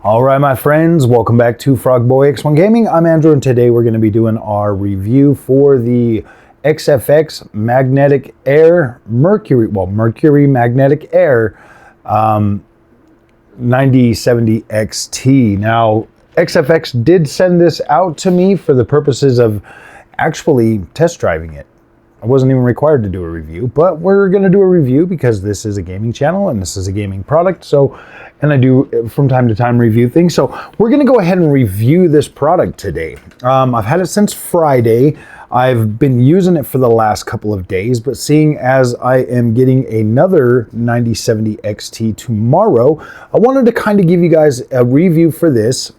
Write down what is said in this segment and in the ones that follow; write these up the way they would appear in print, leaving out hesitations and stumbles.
All right, my friends, welcome back to Frogboy X1 Gaming. I'm Andrew, and today we're going to be doing our review for the XFX Magnetic Air Mercury Magnetic Air 9070 XT. Now, XFX did send this out to me for the purposes of actually test driving it. I wasn't even required to do a review, but we're going to do a review because this is a gaming channel and this is a gaming product. So, and I do from time to time review things. So we're going to go ahead and review this product today. I've had it since Friday. I've been using it for the last couple of days, but seeing as I am getting another 9070 XT tomorrow, I wanted to kind of give you guys a review for this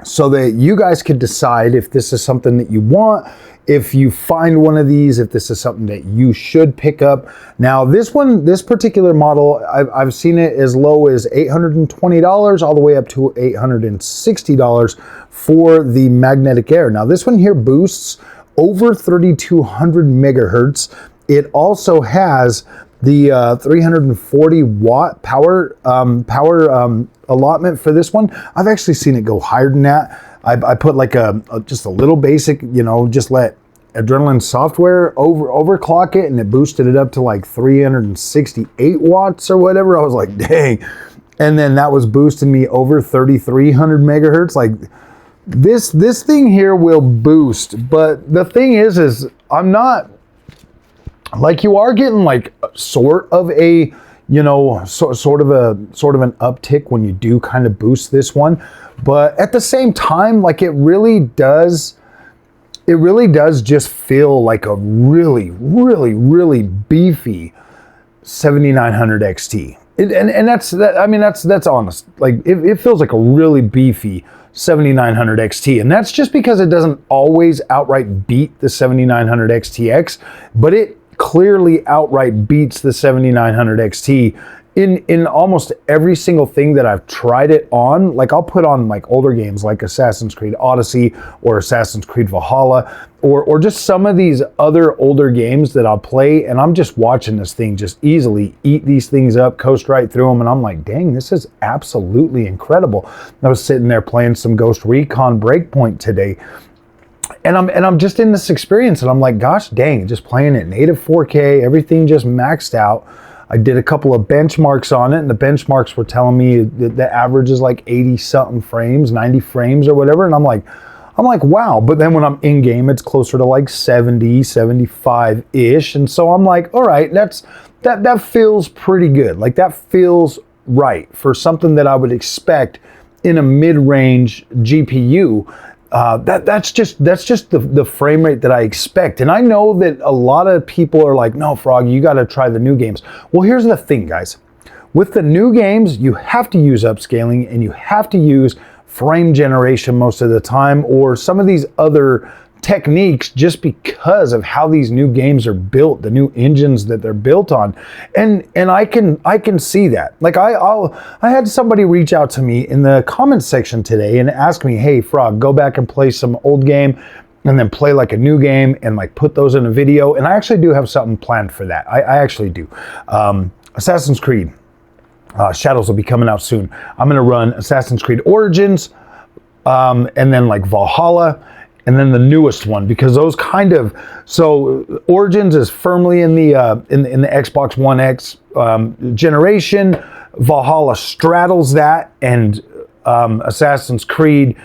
so that you guys could decide if this is something that you want, if you find one of these, if this is something that you should pick up. Now, this particular model, I've seen it as low as $820 all the way up to $860 for the Magnetic Air. Now, this one here boosts over 3200 megahertz. It also has the 340 watt power allotment for this one. I've actually seen it go higher than that. I put like just a little basic, just let Adrenaline software overclock it, and it boosted it up to like 368 watts or whatever. I was like, dang. And then that was boosting me over 3300 megahertz. Like this thing here will boost, but the thing is I'm not like, you are getting like sort of a sort of an uptick when you do kind of boost this one, but at the same time, like it really does just feel like a really beefy 7900 XT. That's honest. Like it feels like a really beefy 7900 XT, and that's just because it doesn't always outright beat the 7900 XTX, but it clearly outright beats the 7900 XT in almost every single thing that I've tried it on. Like I'll put on like older games like Assassin's Creed Odyssey or Assassin's Creed Valhalla or just some of these other older games that I'll play, and I'm just watching this thing just easily eat these things up, coast right through them, and I'm like, dang, this is absolutely incredible. I was sitting there playing some Ghost Recon Breakpoint today, and I'm just in this experience, and I'm like, gosh dang, just playing it native 4K, everything just maxed out. I did a couple of benchmarks on it, and the benchmarks were telling me that the average is like 80 something frames, 90 frames or whatever, and I'm like, wow. But then when I'm in game, it's closer to like 70, 75 ish, and so I'm like, all right, that feels pretty good. Like that feels right for something that I would expect in a mid-range GPU. That's just the frame rate that I expect. And I know that a lot of people are like, no, Frog, you got to try the new games. Well, here's the thing, guys. With the new games, you have to use upscaling and you have to use frame generation most of the time, or some of these other techniques, just because of how these new games are built, the new engines that they're built on. And I can see that. Like I had somebody reach out to me in the comments section today and ask me, hey Frog, go back and play some old game and then play like a new game and like put those in a video. And I actually do have something planned for that. I actually do. Assassin's Creed Shadows will be coming out soon. I'm gonna run Assassin's Creed Origins and then like Valhalla, and then the newest one, because those kind of, so Origins is firmly in the Xbox One X generation. Valhalla straddles that, and Assassin's Creed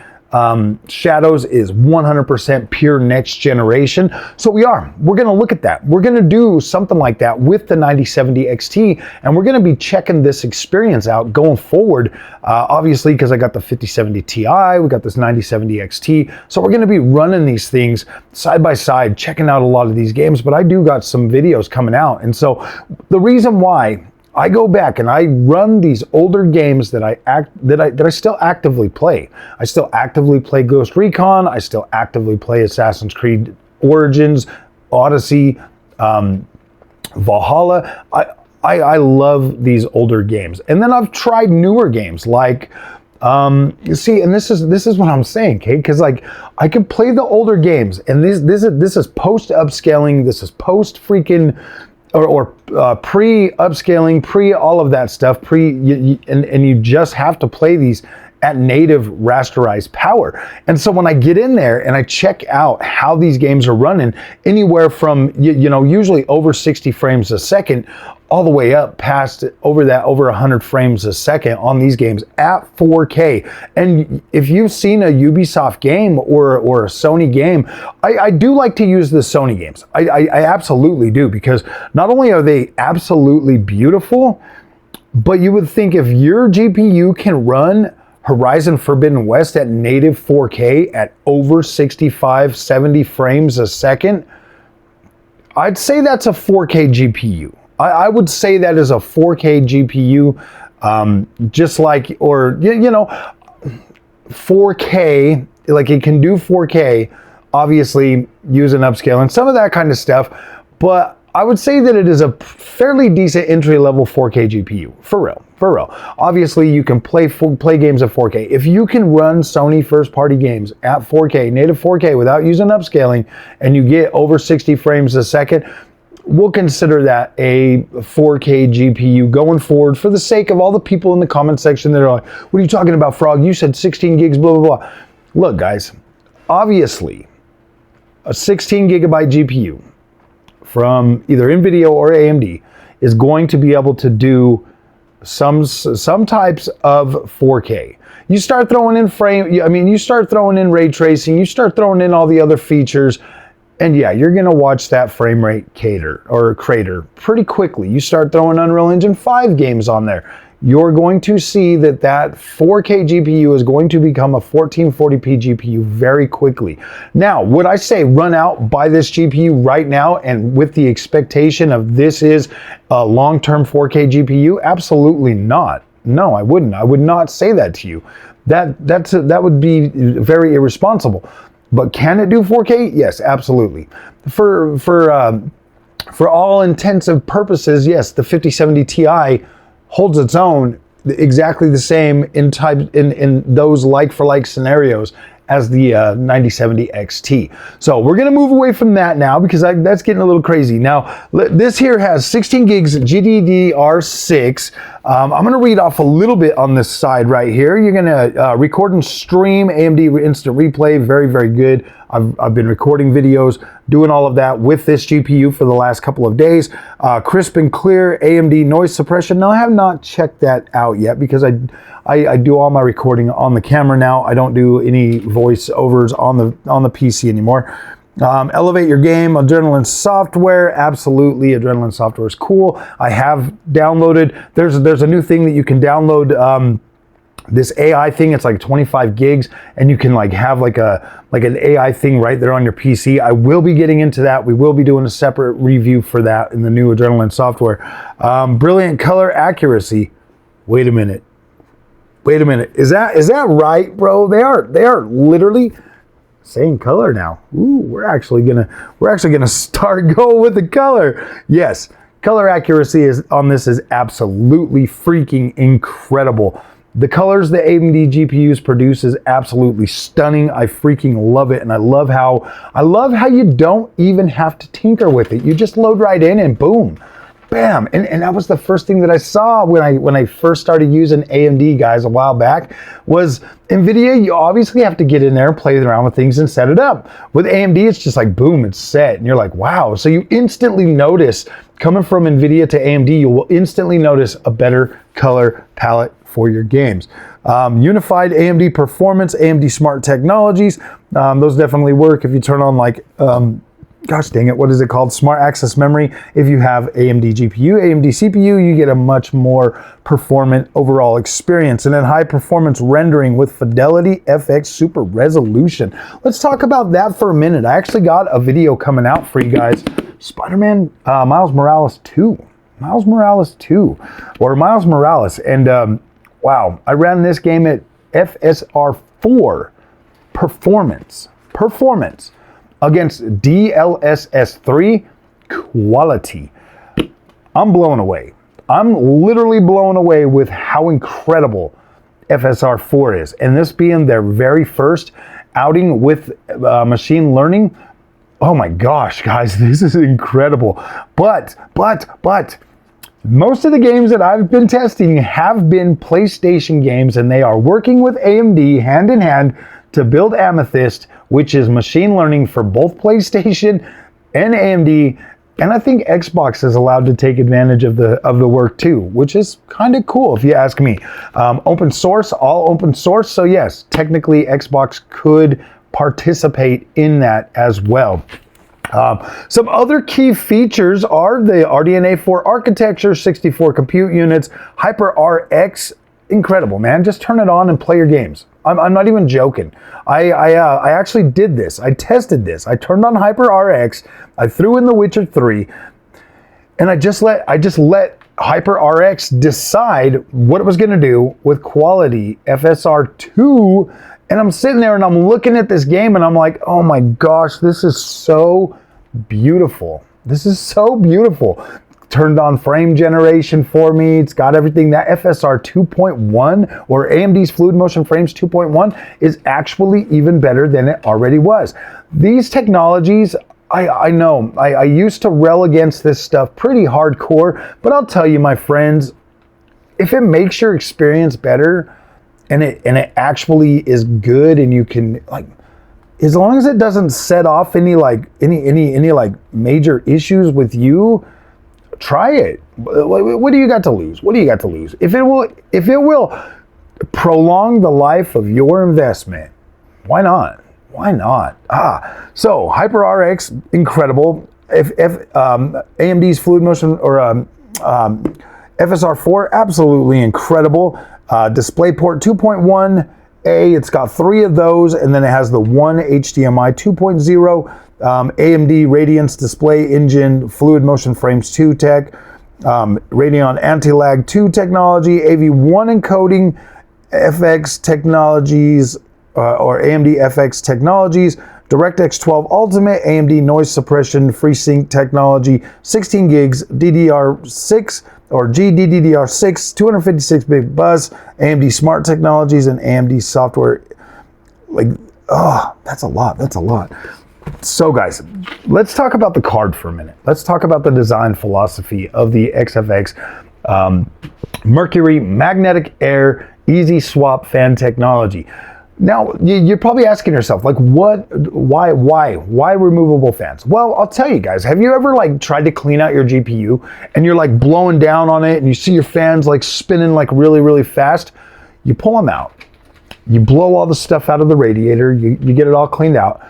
Shadows is 100% pure next generation. So we're gonna look at that. We're gonna do something like that with the 9070 XT, and we're gonna be checking this experience out going forward. Obviously, because I got the 5070 Ti, we got this 9070 XT. So we're gonna be running these things side by side, checking out a lot of these games, but I do got some videos coming out. And so the reason why I go back and I run these older games that I still actively play. I still actively play Ghost Recon. I still actively play Assassin's Creed Origins, Odyssey, Valhalla. I love these older games. And then I've tried newer games like, you see, and this is what I'm saying, okay? Because like I can play the older games, and this is post upscaling. This is post freaking. Or pre-upscaling, pre all of that stuff, and you just have to play these at native rasterized power. And so when I get in there and I check out how these games are running, anywhere from, you know, usually over 60 frames a second, all the way up past over 100 frames a second on these games at 4K. And if you've seen a Ubisoft game or a Sony game, I do like to use the Sony games. I absolutely do, because not only are they absolutely beautiful, but you would think if your GPU can run Horizon Forbidden West at native 4K at over 65, 70 frames a second, I'd say that's a 4K GPU. I would say that is a 4K GPU, just like, or, you know, 4K, like it can do 4K, obviously using upscale and some of that kind of stuff, but I would say that it is a fairly decent entry-level 4K GPU, for real, for real. Obviously, you can play games at 4K. If you can run Sony first-party games at 4K, native 4K, without using upscaling, and you get over 60 frames a second, we'll consider that a 4K GPU going forward, for the sake of all the people in the comment section that are like, what are you talking about, Frog? You said 16 gigs, blah, blah, blah. Look, guys, obviously, a 16 gigabyte GPU from either NVIDIA or AMD is going to be able to do some types of 4K. You start throwing in you start throwing in ray tracing, you start throwing in all the other features, and yeah, you're gonna watch that frame rate crater pretty quickly. You start throwing Unreal Engine 5 games on there, you're going to see that 4K GPU is going to become a 1440p GPU very quickly. Now, would I say run out, buy this GPU right now, and with the expectation of this is a long-term 4K GPU? Absolutely not. No, I wouldn't. I would not say that to you. That would be very irresponsible. But can it do 4K? Yes, absolutely. For all intensive purposes, yes, the 5070 Ti holds its own exactly the same in those like-for-like scenarios as the 9070 XT. So we're gonna move away from that now, because that's getting a little crazy. Now, this here has 16 gigs GDDR6. I'm gonna read off a little bit on this side right here. You're gonna record and stream AMD Instant Replay, very, very good. I've been recording videos, doing all of that with this GPU for the last couple of days. Crisp and clear AMD noise suppression. Now, I have not checked that out yet, because I do all my recording on the camera now. I don't do any voiceovers on the PC anymore. Elevate your game, Adrenaline software. Absolutely, Adrenaline software is cool. I have downloaded, there's a new thing that you can download, this AI thing. It's like 25 gigs, and you can like have like an AI thing right there on your PC. I will be getting into that. We will be doing a separate review for that in the new Adrenaline software. Brilliant color accuracy. Wait a minute. Is that right, bro? They are literally saying color now. Ooh, we're actually gonna start going with the color. Yes, color accuracy on this is absolutely freaking incredible. The colors the AMD GPUs produce is absolutely stunning. I freaking love it, and I love how you don't even have to tinker with it. You just load right in and boom, bam. And that was the first thing that I saw when I first started using AMD, guys, a while back, was NVIDIA. You obviously have to get in there and play around with things and set it up. With AMD, it's just like boom, it's set, and you're like, wow. So you instantly notice, coming from NVIDIA to AMD, you will instantly notice a better color palette for your games. Unified AMD performance, AMD smart technologies, those definitely work if you turn on like, gosh dang it, what is it called? Smart access memory. If you have AMD GPU, AMD CPU, you get a much more performant overall experience. And then high performance rendering with Fidelity FX Super Resolution. Let's talk about that for a minute. I actually got a video coming out for you guys. Spider-Man Miles Morales 2. Miles Morales 2. Or Miles Morales. And wow, I ran this game at FSR 4 performance against DLSS 3 quality. I'm blown away. I'm literally blown away with how incredible FSR 4 is. And this being their very first outing with machine learning, oh my gosh, guys, this is incredible. But Most of the games that I've been testing have been PlayStation games, and they are working with AMD hand in hand to build Amethyst, which is machine learning for both PlayStation and AMD. And I think Xbox is allowed to take advantage of the work too, which is kind of cool if you ask me. Open source, all open source. So yes, technically Xbox could participate in that as well. Some other key features are the RDNA 4 architecture, 64 compute units, HyperRX. Incredible, man. Just turn it on and play your games. I'm not even joking. I actually did this. I tested this. I turned on HyperRX. I threw in The Witcher 3, and I just let HyperRX decide what it was going to do with quality FSR 2. And I'm sitting there and I'm looking at this game and I'm like, oh my gosh, this is so beautiful. This is so beautiful. Turned on frame generation for me. It's got everything. That FSR 2.1 or AMD's Fluid Motion Frames 2.1 is actually even better than it already was. These technologies, I know, I used to rail against this stuff pretty hardcore, but I'll tell you, my friends, if it makes your experience better and it actually is good, and you can, like, as long as it doesn't set off any major issues with you, try it. What do you got to lose? What do you got to lose? If it will prolong the life of your investment, why not? Why not? So HyperRX, incredible. AMD's Fluid Motion or FSR4, absolutely incredible. DisplayPort 2.1A, it's got 3 of those, and then it has the one HDMI 2.0. AMD Radeon's Display Engine, Fluid Motion Frames 2 tech, Radeon Anti-Lag 2 technology, AV1 encoding, FX technologies, or AMD FX technologies, DirectX 12 Ultimate, AMD noise suppression, FreeSync technology, 16 gigs, DDR6 or GDDR6, 256-bit bus, AMD smart technologies, and AMD software. Like, that's a lot. That's a lot. So guys, let's talk about the card for a minute. Let's talk about the design philosophy of the XFX Mercury magnetic air easy swap fan technology. Now, you're probably asking yourself, like, why removable fans? Well, I'll tell you guys, have you ever like tried to clean out your GPU and you're like blowing down on it and you see your fans like spinning like really, really fast? You pull them out, you blow all the stuff out of the radiator, you get it all cleaned out,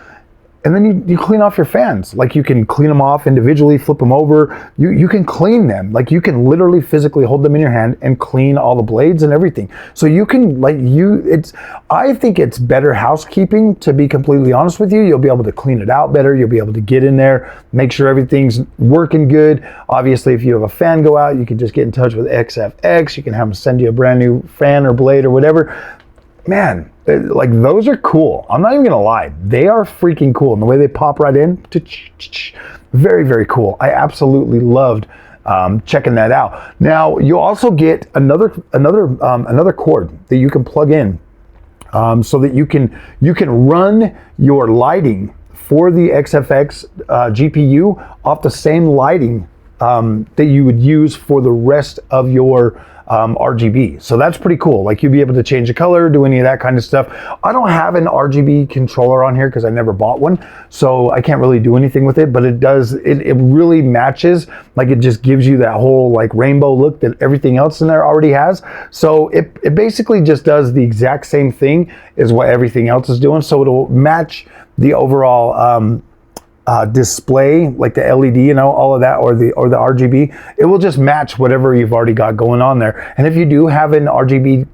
and then you clean off your fans. Like, you can clean them off individually, flip them over. You can clean them. Like, you can literally physically hold them in your hand and clean all the blades and everything. So you can, I think it's better housekeeping, to be completely honest with you. You'll be able to clean it out better. You'll be able to get in there, make sure everything's working good. Obviously, if you have a fan go out, you can just get in touch with XFX. You can have them send you a brand new fan or blade or whatever. Man, like, those are cool. I'm not even gonna lie, they are freaking cool, and the way they pop right in, very, very cool. I absolutely loved checking that out. Now, you also get another cord that you can plug in, so that you can run your lighting for the XFX GPU off the same lighting that you would use for the rest of your RGB. So that's pretty cool. Like, you'll be able to change the color, do any of that kind of stuff. I don't have an RGB controller on here because I never bought one, so I can't really do anything with it, but it does, it really matches. Like, it just gives you that whole like rainbow look that everything else in there already has. So it basically just does the exact same thing as what everything else is doing. So it'll match the overall display, like the LED, all of that, or the RGB. It will just match whatever you've already got going on there. And if you do have an RGB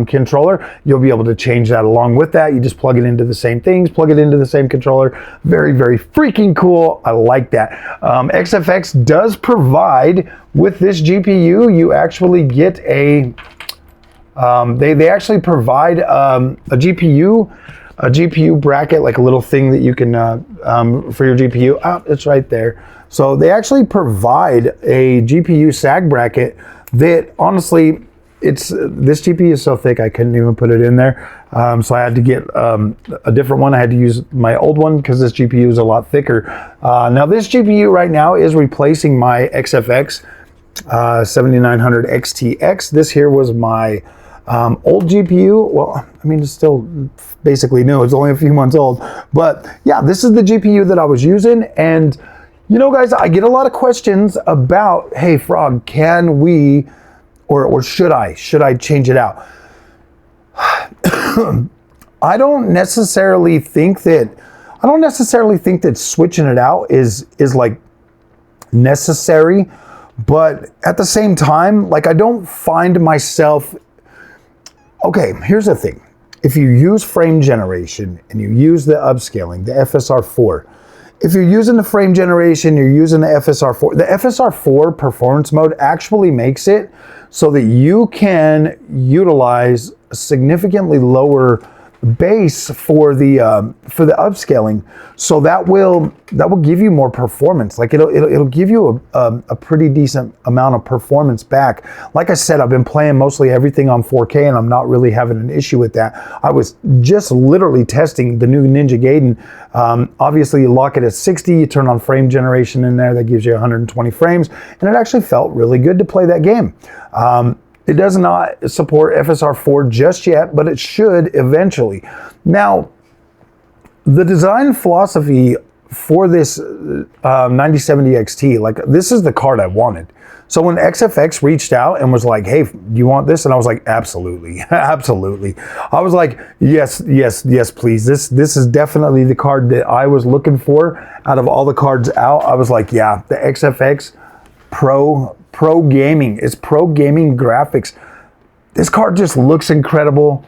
controller, you'll be able to change that along with that. You just plug it into the same things, plug it into the same controller. Very, very freaking cool. I like that. XFX does provide, with this GPU, you actually get a, they actually provide a GPU bracket, like a little thing that you can, for your GPU. It's right there. So they actually provide a GPU sag bracket that, honestly, this GPU is so thick I couldn't even put it in there. So I had to get a different one. I had to use my old one because this GPU is a lot thicker. Now this GPU right now is replacing my XFX 7900 XTX. This here was my old GPU. Well, I mean, it's still basically new. It's only a few months old. But yeah, this is the GPU that I was using. And, you know, guys, I get a lot of questions about, hey, Frog, can we, or should I change it out? I don't necessarily think that switching it out is like necessary. But at the same time, like, I don't find myself, okay, here's the thing. If you use frame generation and you use the upscaling, the FSR4, if you're using the frame generation, you're using the FSR4, the FSR4 performance mode actually makes it so that you can utilize a significantly lower base for the upscaling, so that will give you more performance. Like it'll give you a pretty decent amount of performance back. Like I said, I've been playing mostly everything on 4K, and I'm not really having an issue with that. I was just literally testing the new Ninja Gaiden. Obviously, you lock it at 60, you turn on frame generation in there, that gives you 120 frames, and it actually felt really good to play that game. It does not support FSR4 just yet, but it should eventually. Now, the design philosophy for this 9070 XT, like, this is the card I wanted. So when XFX reached out and was like, hey, you want this? And I was like, absolutely, absolutely. I was like, yes, please. This is definitely the card that I was looking for out of all the cards out. I was like, yeah, the XFX Pro gaming. It's pro gaming graphics. This card just looks incredible.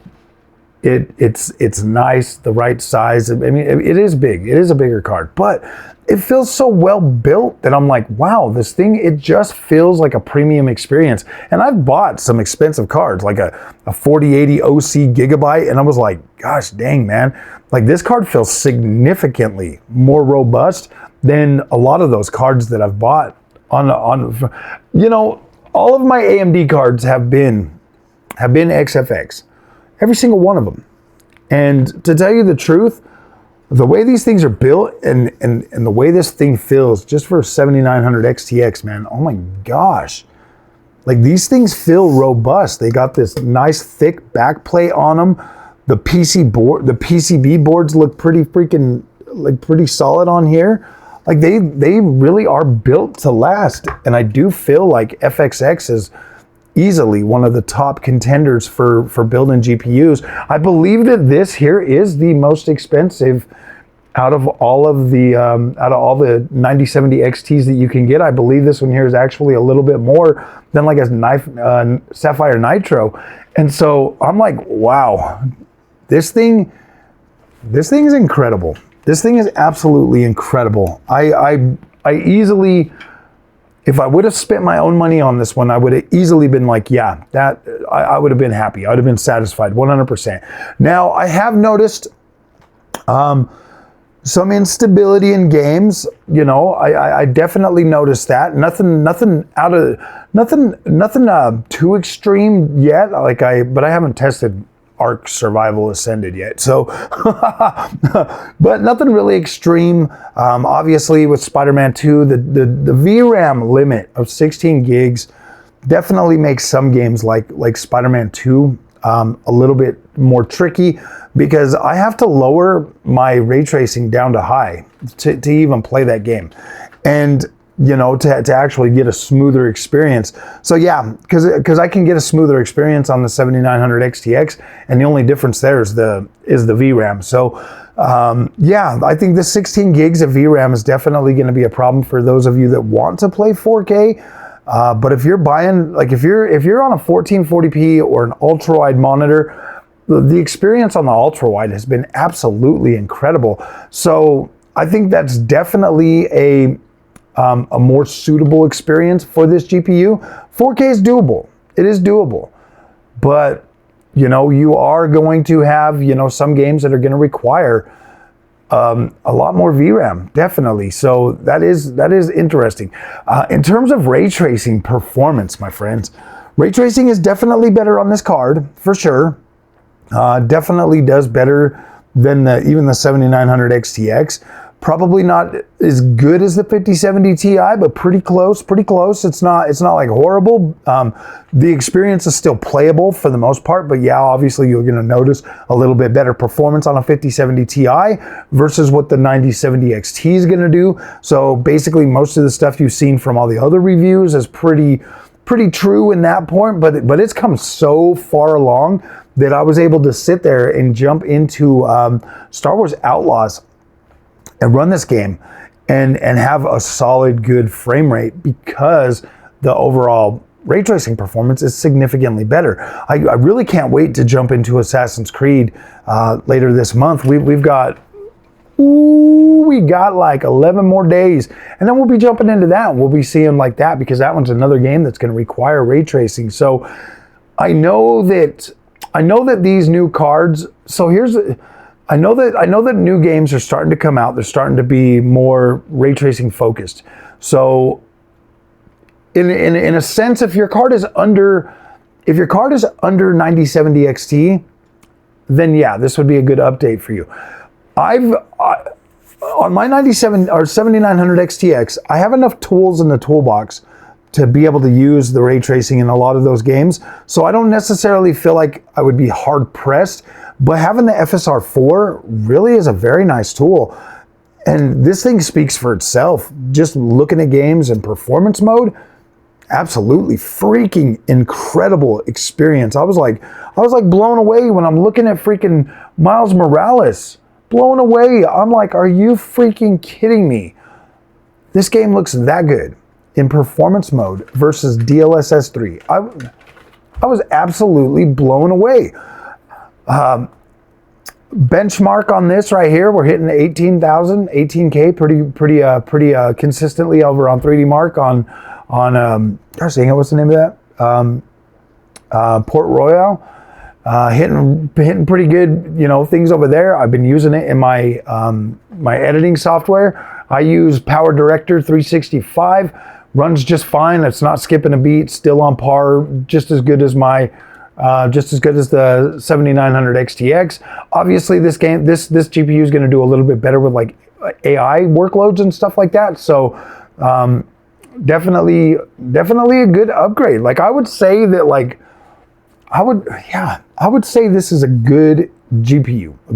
It's nice, the right size. I mean, it is big. It is a bigger card, but it feels so well built that I'm like, wow, this thing, it just feels like a premium experience. And I've bought some expensive cards, like a 4080 OC Gigabyte, and I was like, gosh dang, man, like, this card feels significantly more robust than a lot of those cards that I've bought on you know, all of my AMD cards have been XFX, every single one of them. And to tell you the truth, the way these things are built and the way this thing feels, just for 7900 XTX, man, oh my gosh, like, these things feel robust. They got this nice thick back plate on them. The PCB boards look pretty freaking, like, pretty solid on here. Like, they really are built to last. And I do feel like FXX is easily one of the top contenders for building GPUs. I believe that this here is the most expensive out of all the 9070 XTs that you can get. I believe this one here is actually a little bit more than like a Sapphire Nitro. And so I'm like, wow, this thing is incredible. This thing is absolutely incredible. I easily, if I would have spent my own money on this one, I would have easily been like, yeah, that I would have been happy. I would have been satisfied 100%. Now, I have noticed some instability in games. You know, I definitely noticed that. Nothing too extreme yet. But I haven't tested Arc Survival Ascended yet, so but nothing really extreme. Obviously, with Spider-Man 2, the VRAM limit of 16 gigs definitely makes some games like Spider-Man 2 a little bit more tricky, because I have to lower my ray tracing down to high to even play that game, and you know, to actually get a smoother experience. So yeah, because I can get a smoother experience on the 7900 XTX, and the only difference there is the VRAM. So yeah, I think the 16 gigs of VRAM is definitely going to be a problem for those of you that want to play 4K. But if you're buying, like, if you're on a 1440p or an ultra wide monitor, the experience on the ultra wide has been absolutely incredible. So I think that's definitely a more suitable experience for this GPU. 4K is doable. It is doable. But, you know, you are going to have, you know, some games that are going to require a lot more VRAM, definitely. So that is interesting. In terms of ray tracing performance, my friends, ray tracing is definitely better on this card, for sure. Definitely does better than even the 7900 XTX. Probably not as good as the 5070 Ti, but pretty close, pretty close. It's not like horrible. The experience is still playable for the most part, but yeah, obviously you're gonna notice a little bit better performance on a 5070 Ti versus what the 9070 XT is gonna do. So basically most of the stuff you've seen from all the other reviews is pretty true in that point, but it's come so far along that I was able to sit there and jump into Star Wars Outlaws and run this game and have a solid, good frame rate because the overall ray tracing performance is significantly better. I really can't wait to jump into Assassin's Creed later this month. We got like 11 more days, and then we'll be jumping into that. We'll be seeing like that because that one's another game that's going to require ray tracing. So I know that these new cards. So I know that new games are starting to come out. They're starting to be more ray tracing focused. So in a sense, if your card is under 9070 XT, then yeah, this would be a good update for you. On my 97 or 7900 XTX, I have enough tools in the toolbox to be able to use the ray tracing in a lot of those games. So I don't necessarily feel like I would be hard pressed, but having the FSR 4 really is a very nice tool. And this thing speaks for itself. Just looking at games in performance mode, absolutely freaking incredible experience. I was like blown away when I'm looking at freaking Miles Morales. Blown away. I'm like, are you freaking kidding me? This game looks that good in performance mode versus DLSS 3. I was absolutely blown away. Benchmark on this right here, we're hitting 18K pretty consistently over on 3D Mark on gosh dang it, what's the name of that? Port Royal. Hitting pretty good, things over there. I've been using it in my my editing software. I use Power Director 365. Runs just fine. It's not skipping a beat. Still on par. Just as good as the 7900 XTX. Obviously, this GPU is going to do a little bit better with like AI workloads and stuff like that. So definitely a good upgrade. Like I would say that I would say this is a good GPU, a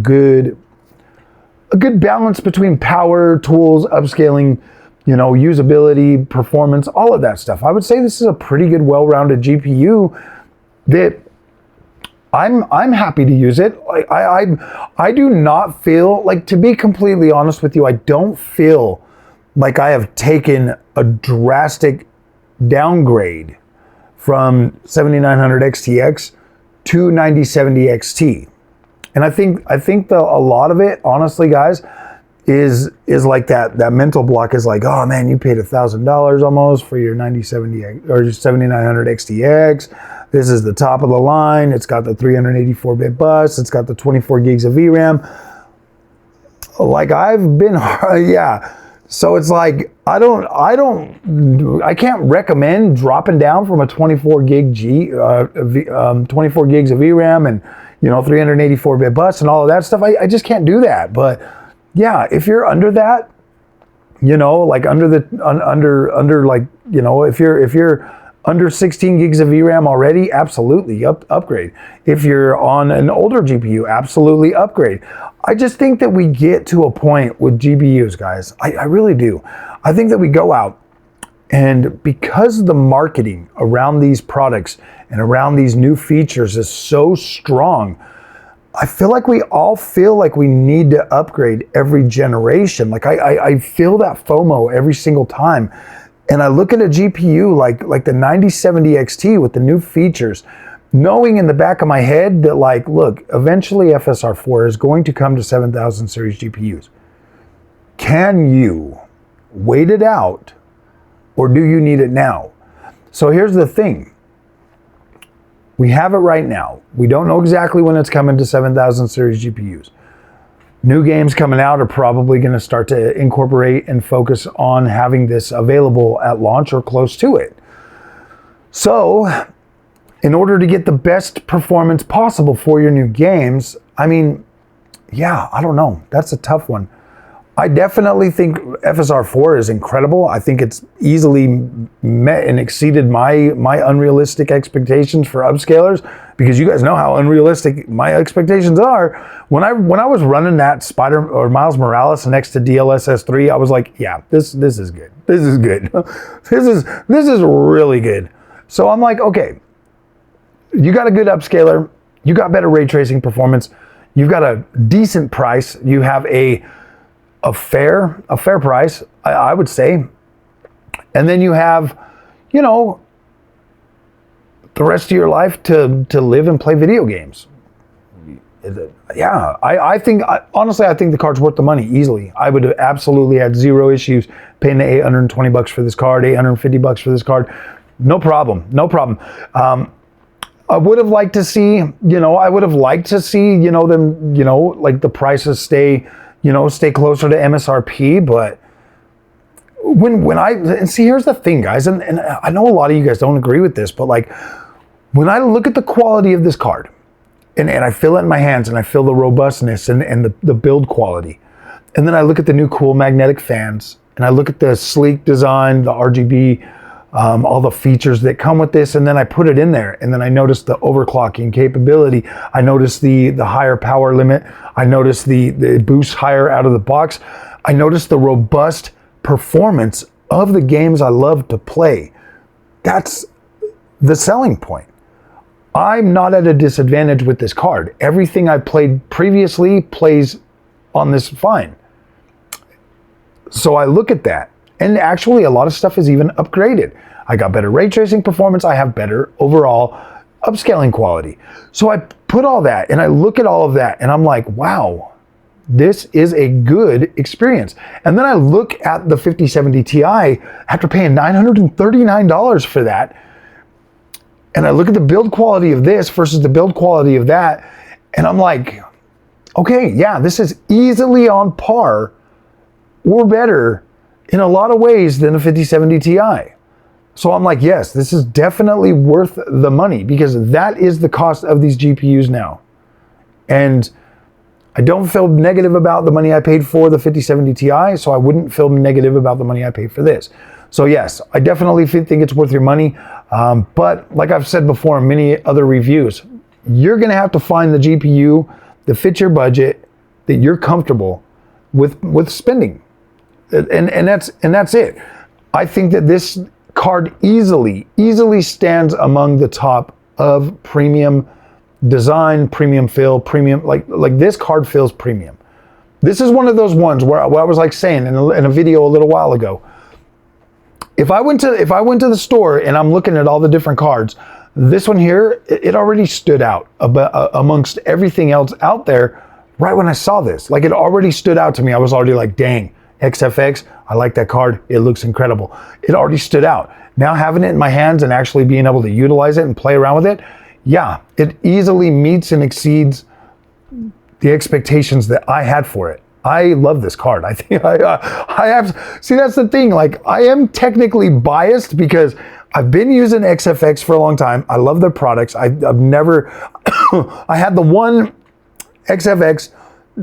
good balance between power, tools, upscaling, usability, performance, all of that stuff. I would say this is a pretty good, well-rounded GPU that I'm happy to use it. I do not feel like, to be completely honest with you, I don't feel like I have taken a drastic downgrade from 7900 XTX to 9070 XT. And I think a lot of it, honestly, guys, is like that mental block is like, oh man, you paid $1,000 almost for your 9070 or 7900 XTX. This is the top of the line. It's got the 384-bit bus. It's got the 24 gigs of VRAM. Like I've been, yeah. So it's like, I can't recommend dropping down from a 24 gigs of VRAM and 384-bit bus and all of that stuff. I just can't do that. But yeah, if you're under that, like if you're under 16 gigs of VRAM already, absolutely upgrade. If you're on an older GPU, absolutely upgrade. I just think that we get to a point with GPUs, guys. I really do. I think that we go out, and because the marketing around these products and around these new features is so strong, I feel like we all feel like we need to upgrade every generation. Like I feel that FOMO every single time. And I look at a GPU like the 9070 XT with the new features, knowing in the back of my head that look, eventually FSR 4 is going to come to 7000 series GPUs. Can you wait it out, or do you need it now? So here's the thing. We have it right now. We don't know exactly when it's coming to 7000 series GPUs. New games coming out are probably going to start to incorporate and focus on having this available at launch or close to it. So, in order to get the best performance possible for your new games, I mean, yeah, I don't know. That's a tough one. I definitely think FSR 4 is incredible. I think it's easily met and exceeded my unrealistic expectations for upscalers, because you guys know how unrealistic my expectations are. When I was running that Spider or Miles Morales next to DLSS 3, I was like, yeah, this is good. This is good. this is really good. So I'm like, okay, you got a good upscaler, you got better ray tracing performance, you've got a decent price, you have a fair price, I would say. And then you have, you know, the rest of your life to live and play video games. Yeah, I think, honestly, I think the card's worth the money easily. I would have absolutely had zero issues paying the $820 for this card, $850 for this card. No problem, no problem. I would have liked to see, you know, them, you know, like the prices stay closer to MSRP, but and see, here's the thing, guys, and I know a lot of you guys don't agree with this, but like, when I look at the quality of this card, and I feel it in my hands, and I feel the robustness and the build quality, and then I look at the new cool magnetic fans, and I look at the sleek design, the RGB, all the features that come with this, and then I put it in there, and then I notice the overclocking capability. I notice the higher power limit. I notice the boost higher out of the box. I notice the robust performance of the games I love to play. That's the selling point. I'm not at a disadvantage with this card. Everything I played previously plays on this fine. So I look at that, and actually a lot of stuff is even upgraded. I got better ray tracing performance. I have better overall upscaling quality. So I put all that, and I look at all of that, and I'm like, wow, this is a good experience. And then I look at the 5070 Ti after paying $939 for that, and I look at the build quality of this versus the build quality of that, and I'm like, okay, yeah, this is easily on par or better in a lot of ways than a 5070 Ti. So I'm like, yes, this is definitely worth the money, because that is the cost of these GPUs now. And I don't feel negative about the money I paid for the 5070 Ti, so I wouldn't feel negative about the money I paid for this. So yes, I definitely think it's worth your money. But like I've said before in many other reviews, you're gonna have to find the GPU that fits your budget, that you're comfortable with spending. And that's it. I think that this card easily stands among the top of premium design, premium feel, premium, like this card feels premium. This is one of those ones where I was like saying in a video a little while ago, if I went to the store and I'm looking at all the different cards, this one here, it already stood out amongst everything else out there right when I saw this. Like, it already stood out to me. I was already like, dang, XFX, I like that card. It looks incredible. It already stood out. Now having it in my hands and actually being able to utilize it and play around with it, yeah, it easily meets and exceeds the expectations that I had for it. I love this card. I think I have, see, that's the thing. Like, I am technically biased because I've been using XFX for a long time. I love their products. I've never, I had the one XFX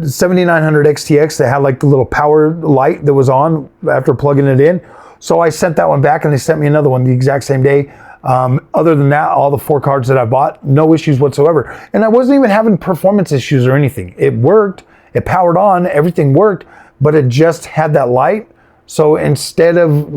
7900 XTX that had like the little power light that was on after plugging it in. So I sent that one back and they sent me another one the exact same day. Other than that, all the 4 cards that I bought, no issues whatsoever. And I wasn't even having performance issues or anything. It worked, it powered on, everything worked, but it just had that light. So instead of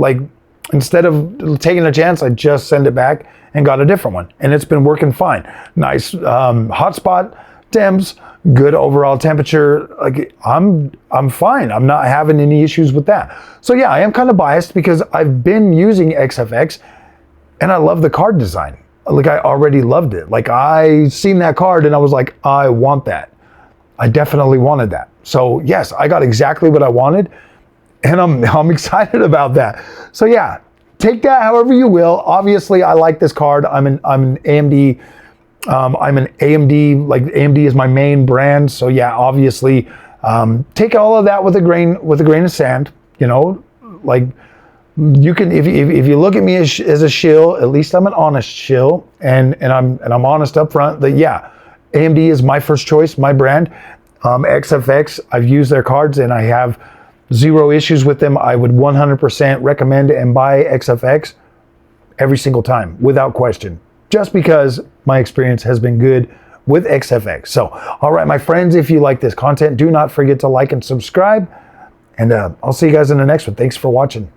taking a chance, I just sent it back and got a different one. And it's been working fine. Nice hotspot temps, good overall temperature. Like, I'm fine. I'm not having any issues with that. So yeah, I am kind of biased because I've been using XFX and I love the card design. Like, I already loved it. Like, I seen that card and I was like, I want that. I definitely wanted that. So yes, I got exactly what I wanted, and I'm excited about that. So yeah, take that however you will. Obviously, I like this card. I'm an AMD. I'm an AMD. Like, AMD is my main brand. So yeah, obviously, take all of that with a grain of sand. You know, like, you can, if you look at me as a shill, at least I'm an honest shill, and I'm honest up front that yeah, AMD is my first choice, my brand. XFX, I've used their cards and I have zero issues with them. I would 100% recommend and buy XFX every single time, without question, just because my experience has been good with XFX. So, all right, my friends, if you like this content, do not forget to like and subscribe, and I'll see you guys in the next one. Thanks for watching.